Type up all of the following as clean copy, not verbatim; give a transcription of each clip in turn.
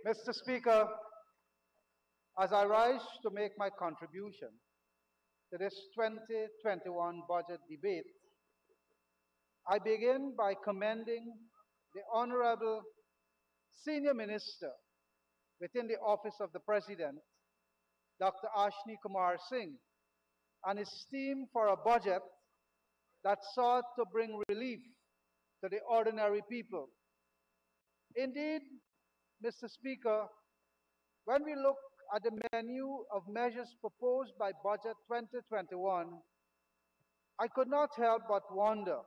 Mr. Speaker, as I rise to make my contribution to this 2021 budget debate, I begin by commending the Honorable Senior Minister within the Office of the President, Dr. Ashni Kumar Singh, and his team for a budget that sought to bring relief to the ordinary people. Indeed, Mr. Speaker, when we look at the menu of measures proposed by Budget 2021, I could not help but wonder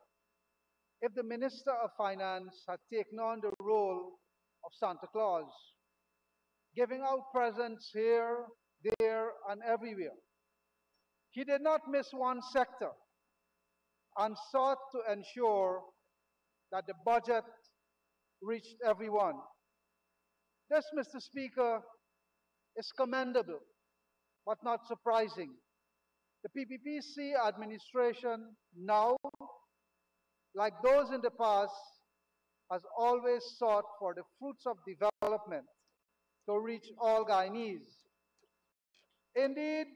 if the Minister of Finance had taken on the role of Santa Claus, giving out presents here, there, and everywhere. He did not miss one sector and sought to ensure that the budget reached everyone. This, Mr. Speaker, is commendable, but not surprising. The PPPC administration now, like those in the past, has always sought for the fruits of development to reach all Guyanese. Indeed,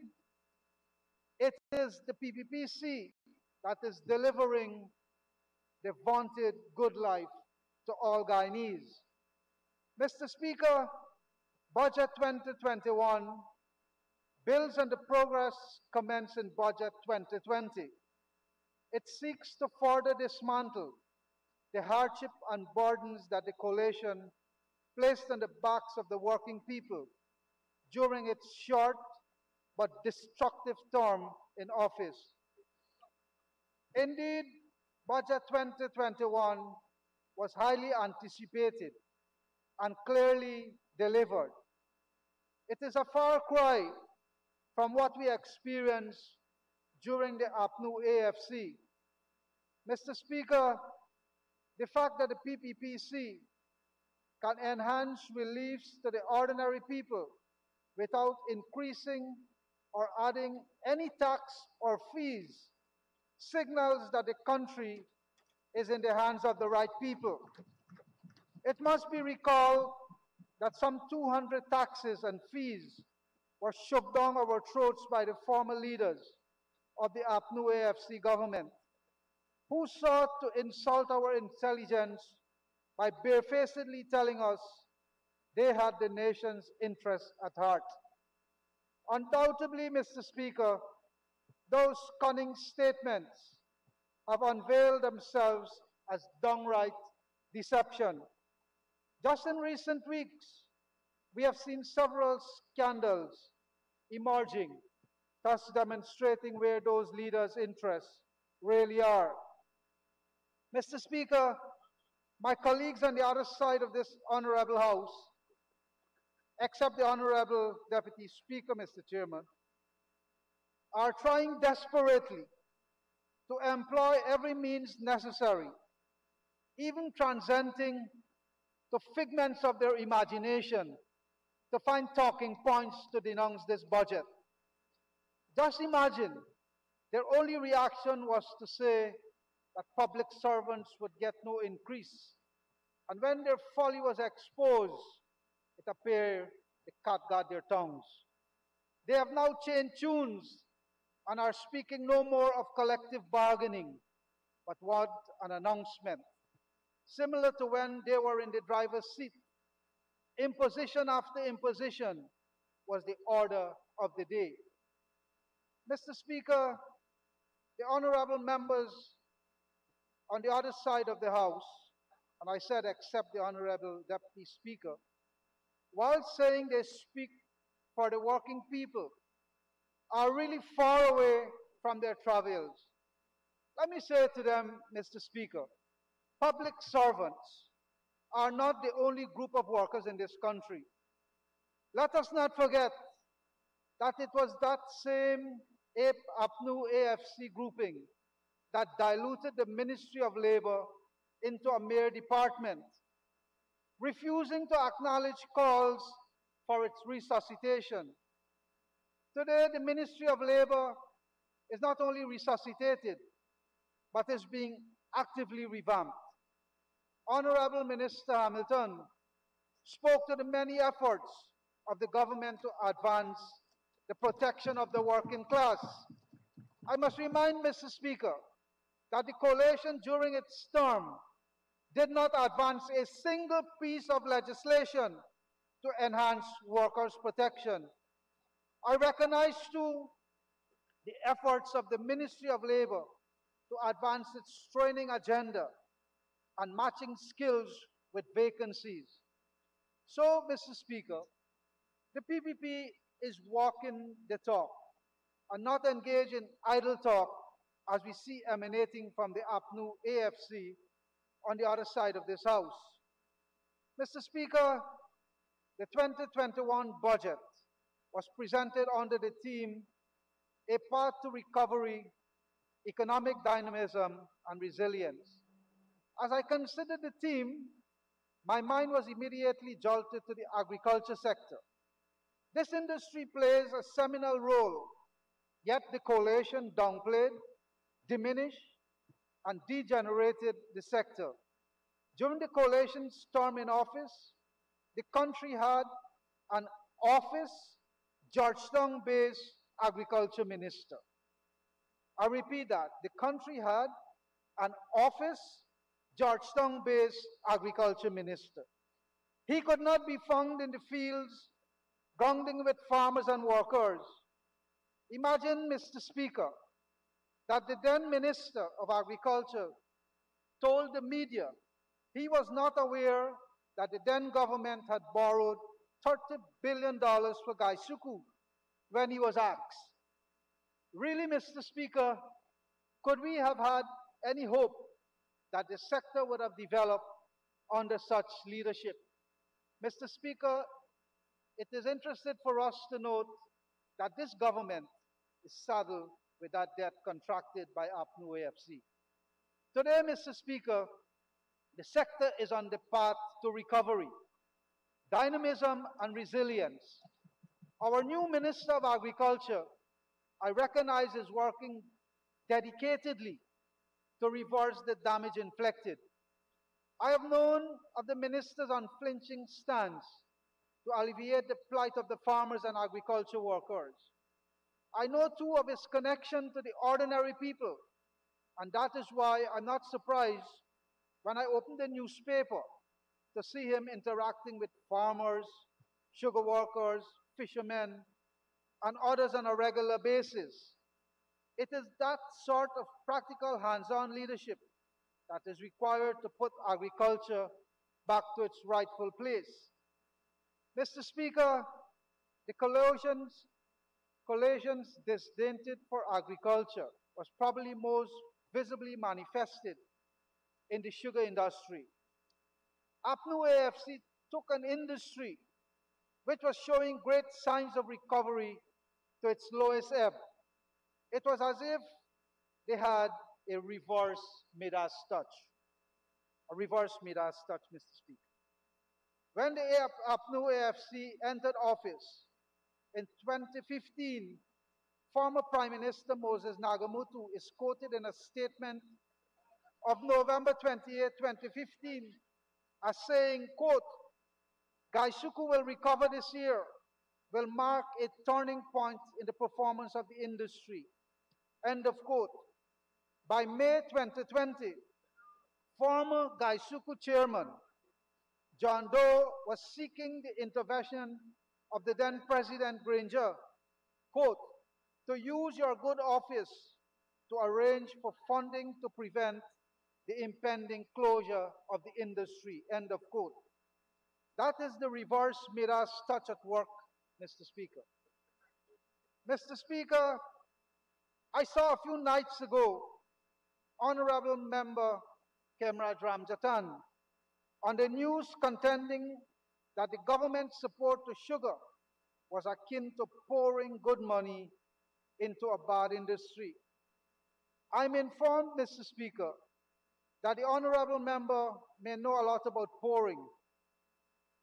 it is the PPPC that is delivering the vaunted good life to all Guyanese. Mr. Speaker, Budget 2021 builds on the progress commenced in Budget 2020. It seeks to further dismantle the hardship and burdens that the coalition placed on the backs of the working people during its short but destructive term in office. Indeed, Budget 2021 was highly anticipated and clearly delivered. It is a far cry from what we experienced during the APNU AFC. Mr. Speaker, the fact that the PPPC can enhance reliefs to the ordinary people without increasing or adding any tax or fees signals that the country is in the hands of the right people. It must be recalled that some 200 taxes and fees were shoved down our throats by the former leaders of the APNU AFC government, who sought to insult our intelligence by barefacedly telling us they had the nation's interests at heart. Undoubtedly, Mr. Speaker, those cunning statements have unveiled themselves as downright deception. Just in recent weeks, we have seen several scandals emerging, thus demonstrating where those leaders' interests really are. Mr. Speaker, my colleagues on the other side of this honorable House, except the Honorable Deputy Speaker, Mr. Chairman, are trying desperately to employ every means necessary, even transcending the figments of their imagination, to find talking points to denounce this budget. Just imagine, their only reaction was to say that public servants would get no increase. And when their folly was exposed, it appeared the cat got their tongues. They have now changed tunes and are speaking no more of collective bargaining, but what an announcement. Similar to when they were in the driver's seat, imposition after imposition was the order of the day. Mr. Speaker, the honorable members on the other side of the House, and I said except the Honorable Deputy Speaker, while saying they speak for the working people, are really far away from their travails. Let me say to them, Mr. Speaker, public servants are not the only group of workers in this country. Let us not forget that it was that same APNU AFC grouping that diluted the Ministry of Labor into a mere department, refusing to acknowledge calls for its resuscitation. Today, the Ministry of Labor is not only resuscitated, but is being actively revamped. Honorable Minister Hamilton, spoke to the many efforts of the government to advance the protection of the working class. I must remind Mr. Speaker that the coalition during its term did not advance a single piece of legislation to enhance workers' protection. I recognize too the efforts of the Ministry of Labor to advance its training agenda and matching skills with vacancies. So, Mr. Speaker, the PPP is walking the talk and not engaged in idle talk as we see emanating from the APNU AFC on the other side of this House. Mr. Speaker, the 2021 budget was presented under the theme, A Path to Recovery, Economic Dynamism and Resilience. As I considered the theme, my mind was immediately jolted to the agriculture sector. This industry plays a seminal role, yet the coalition downplayed, diminished, and degenerated the sector. During the coalition's term in office, the country had an office, Georgetown-based agriculture minister. I repeat that, the country had an office, Georgetown-based agriculture minister. He could not be found in the fields, grounding with farmers and workers. Imagine, Mr. Speaker, that the then Minister of Agriculture told the media he was not aware that the then government had borrowed $30 billion for Gaisuku when he was asked. Really, Mr. Speaker, could we have had any hope that the sector would have developed under such leadership? Mr. Speaker, it is interesting for us to note that this government is saddled with that debt contracted by APNU AFC. Today, Mr. Speaker, the sector is on the path to recovery, dynamism and resilience. Our new Minister of Agriculture, I recognize, is working dedicatedly to reverse the damage inflicted. I have known of the minister's unflinching stance to alleviate the plight of the farmers and agriculture workers. I know too of his connection to the ordinary people, and that is why I'm not surprised when I opened the newspaper to see him interacting with farmers, sugar workers, fishermen, and others on a regular basis. It is that sort of practical hands-on leadership that is required to put agriculture back to its rightful place. Mr. Speaker, the coalition's disdain for agriculture was probably most visibly manifested in the sugar industry. APNU AFC took an industry which was showing great signs of recovery to its lowest ebb. It was as if they had a reverse Midas touch. A reverse Midas touch, Mr. Speaker. When the APNU AFC entered office in 2015, former Prime Minister Moses Nagamutu is quoted in a statement of November 28, 2015, as saying, quote, Gaisuku will recover this year, will mark a turning point in the performance of the industry, end of quote. By May 2020, former Gaisuku chairman John Doe was seeking the intervention of the then President Granger, quote, to use your good office to arrange for funding to prevent the impending closure of the industry, end of quote. That is the reverse Midas touch at work, Mr. Speaker. Mr. Speaker, I saw a few nights ago Honorable Member Kemraj Ramjatan on the news contending that the government's support to sugar was akin to pouring good money into a bad industry. I'm informed, Mr. Speaker, that the Honorable Member may know a lot about pouring.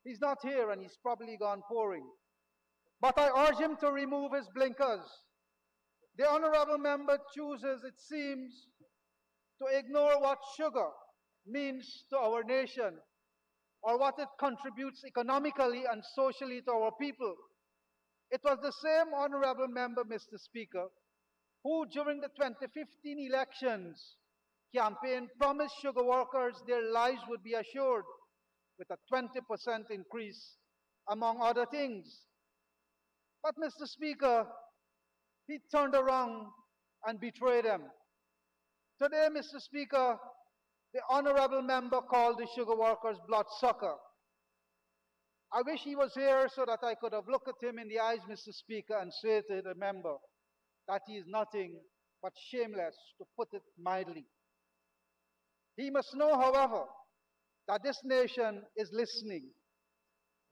He's not here and he's probably gone pouring. But I urge him to remove his blinkers. The Honorable Member chooses, it seems, to ignore what sugar means to our nation. or what it contributes economically and socially to our people. It was the same honorable member, Mr. Speaker, who during the 2015 elections campaign promised sugar workers their lives would be assured with a 20% increase, among other things. But, Mr. Speaker, he turned around and betrayed them. Today, Mr. Speaker, the honorable member called the sugar workers bloodsucker. I wish he was here so that I could have looked at him in the eyes, Mr. Speaker, and say to the member that he is nothing but shameless, to put it mildly. He must know, however, that this nation is listening.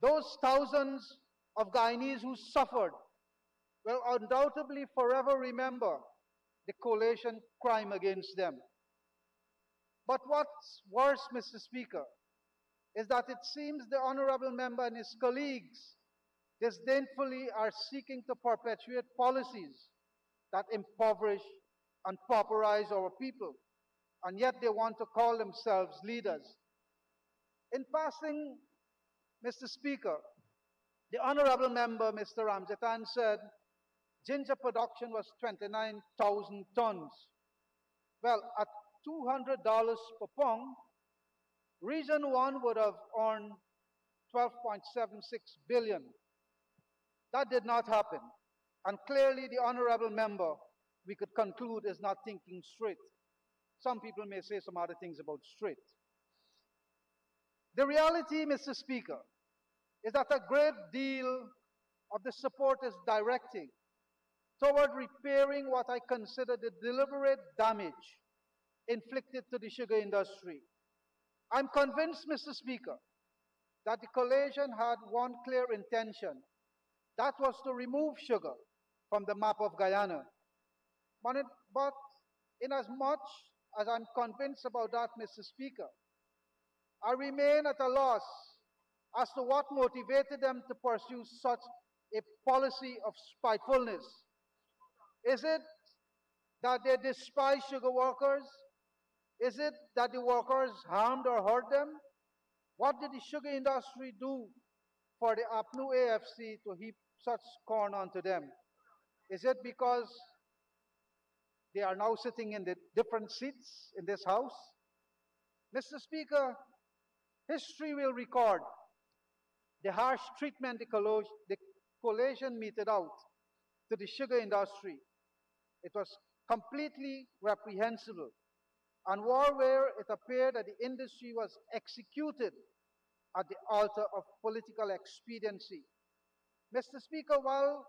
Those thousands of Guyanese who suffered will undoubtedly forever remember the coalition crime against them. But what's worse, Mr. Speaker, is that it seems the honorable member and his colleagues disdainfully are seeking to perpetuate policies that impoverish and pauperize our people, and yet they want to call themselves leaders. In passing, Mr. Speaker, the honorable member, Mr. Ramjatan, said ginger production was 29,000 tons. Well, at $200 per pound, Region 1 would have earned 12.76 billion. That did not happen. And clearly the honorable member, we could conclude, is not thinking straight. Some people may say some other things about straight. The reality, Mr. Speaker, is that a great deal of the support is directing toward repairing what I consider the deliberate damage inflicted to the sugar industry. I'm convinced, Mr. Speaker, that the coalition had one clear intention. That was to remove sugar from the map of Guyana. But in as much as I'm convinced about that, Mr. Speaker, I remain at a loss as to what motivated them to pursue such a policy of spitefulness. Is it that they despise sugar workers? Is it that the workers harmed or hurt them? What did the sugar industry do for the APNU AFC to heap such scorn onto them? Is it because they are now sitting in the different seats in this House? Mr. Speaker, history will record the harsh treatment the coalition meted out to the sugar industry. It was completely reprehensible, and where it appeared that the industry was executed at the altar of political expediency. Mr. Speaker, while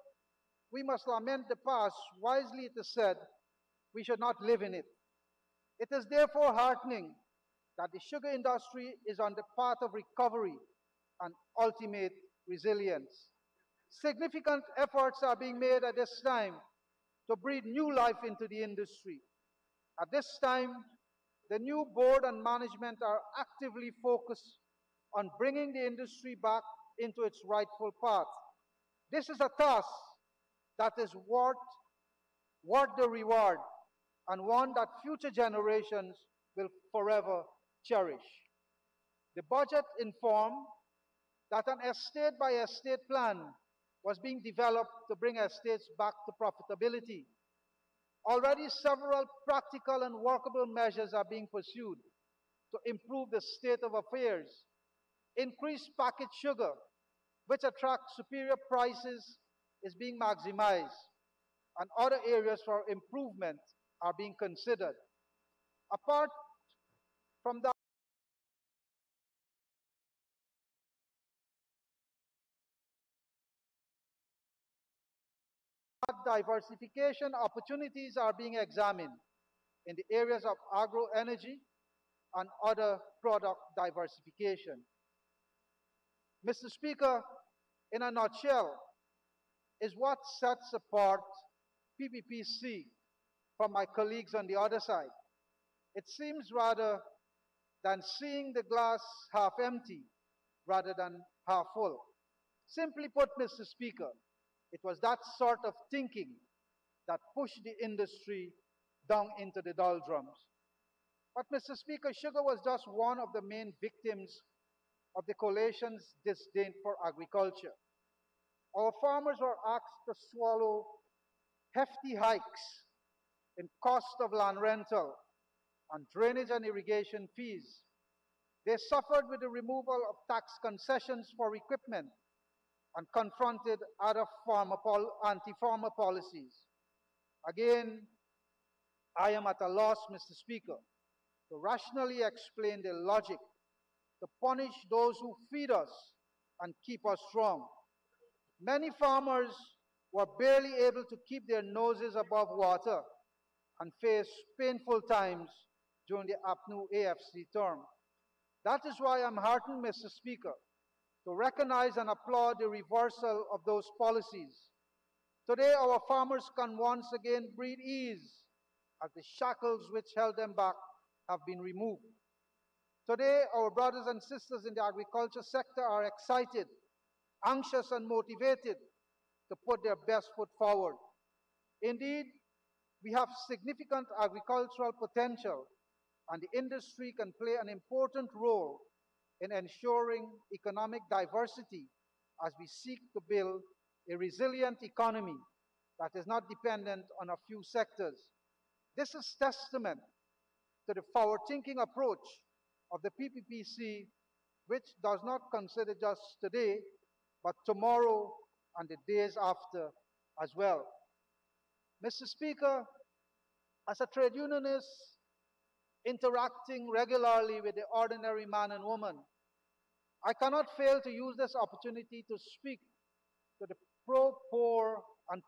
we must lament the past, wisely it is said, we should not live in it. It is therefore heartening that the sugar industry is on the path of recovery and ultimate resilience. Significant efforts are being made at this time to breathe new life into the industry. At this time, the new board and management are actively focused on bringing the industry back into its rightful path. This is a task that is worth the reward, and one that future generations will forever cherish. The budget informed that an estate-by-estate plan was being developed to bring estates back to profitability. Already several practical and workable measures are being pursued to improve the state of affairs. Increased packaged sugar, which attracts superior prices, is being maximized, and other areas for improvement are being considered. Apart from that, diversification opportunities are being examined in the areas of agro-energy and other product diversification. Mr. Speaker, in a nutshell, is what sets apart PPPC from my colleagues on the other side. It seems rather than seeing the glass half empty rather than half full. Simply put, Mr. Speaker, it was that sort of thinking that pushed the industry down into the doldrums. But, Mr. Speaker, sugar was just one of the main victims of the coalition's disdain for agriculture. Our farmers were asked to swallow hefty hikes in cost of land rental and drainage and irrigation fees. They suffered with the removal of tax concessions for equipment and confronted other anti-farmer policies. Again, I am at a loss, Mr. Speaker, to rationally explain the logic to punish those who feed us and keep us strong. Many farmers were barely able to keep their noses above water and faced painful times during the APNU AFC term. That is why I'm heartened, Mr. Speaker, to recognize and applaud the reversal of those policies. Today, our farmers can once again breathe ease as the shackles which held them back have been removed. Today, our brothers and sisters in the agriculture sector are excited, anxious, and motivated to put their best foot forward. Indeed, we have significant agricultural potential, and the industry can play an important role in ensuring economic diversity as we seek to build a resilient economy that is not dependent on a few sectors. This is testament to the forward-thinking approach of the PPPC, which does not consider just today, but tomorrow and the days after as well. Mr. Speaker, as a trade unionist interacting regularly with the ordinary man and woman, I cannot fail to use this opportunity to speak to the pro-poor and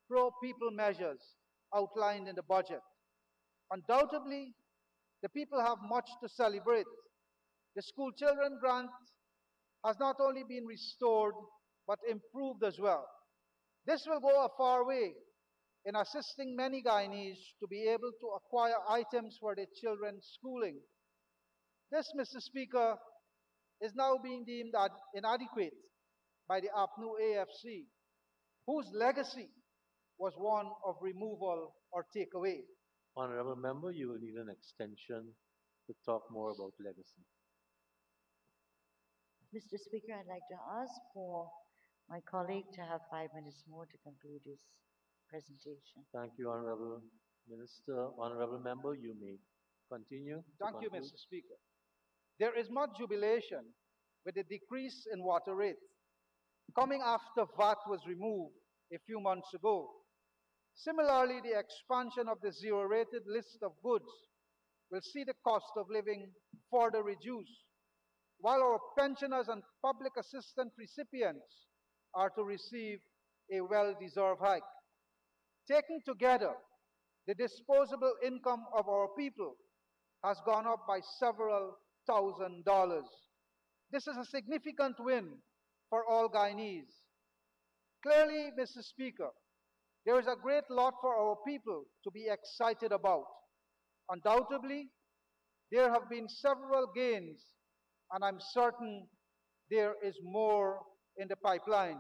pro-people measures outlined in the budget. Undoubtedly, the people have much to celebrate. The school children grant has not only been restored, but improved as well. This will go a far way in assisting many Guyanese to be able to acquire items for their children's schooling. This, Mr. Speaker, is now being deemed inadequate by the APNU AFC, whose legacy was one of removal or takeaway. Honorable member, you will need an extension to talk more about legacy. Mr. Speaker, I'd like to ask for my colleague to have 5 minutes more to conclude his presentation. Thank you, Honorable Minister. Honorable member, you may continue. Thank you, Mr. Speaker. There is much jubilation with the decrease in water rates coming after VAT was removed a few months ago. Similarly, the expansion of the zero-rated list of goods will see the cost of living further reduced, while our pensioners and public assistance recipients are to receive a well-deserved hike. Taken together, the disposable income of our people has gone up by several $1,000s. This is a significant win for all Guyanese. Clearly, Mr. Speaker, there is a great lot for our people to be excited about. Undoubtedly, there have been several gains, and I'm certain there is more in the pipeline.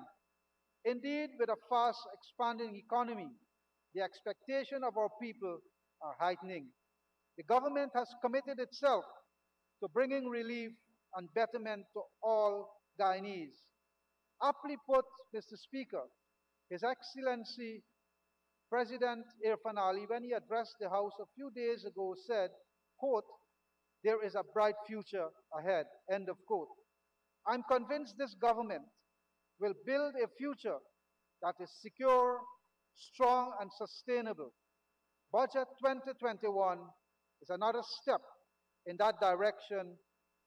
Indeed, with a fast expanding economy, the expectation of our people are heightening. The government has committed itself to bringing relief and betterment to all Guyanese. Aptly put, Mr. Speaker, His Excellency President Irfan Ali, when he addressed the House a few days ago, said, quote, "There is a bright future ahead," end of quote. I'm convinced this government will build a future that is secure, strong, and sustainable. Budget 2021 is another step in that direction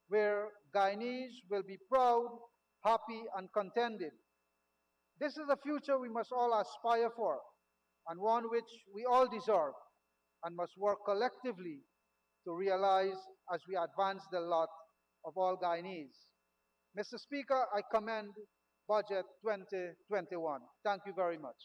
where Guyanese will be proud, happy, and contented. This is a future we must all aspire for, and one which we all deserve and must work collectively to realize as we advance the lot of all Guyanese. Mr. Speaker, I commend Budget 2021. Thank you very much.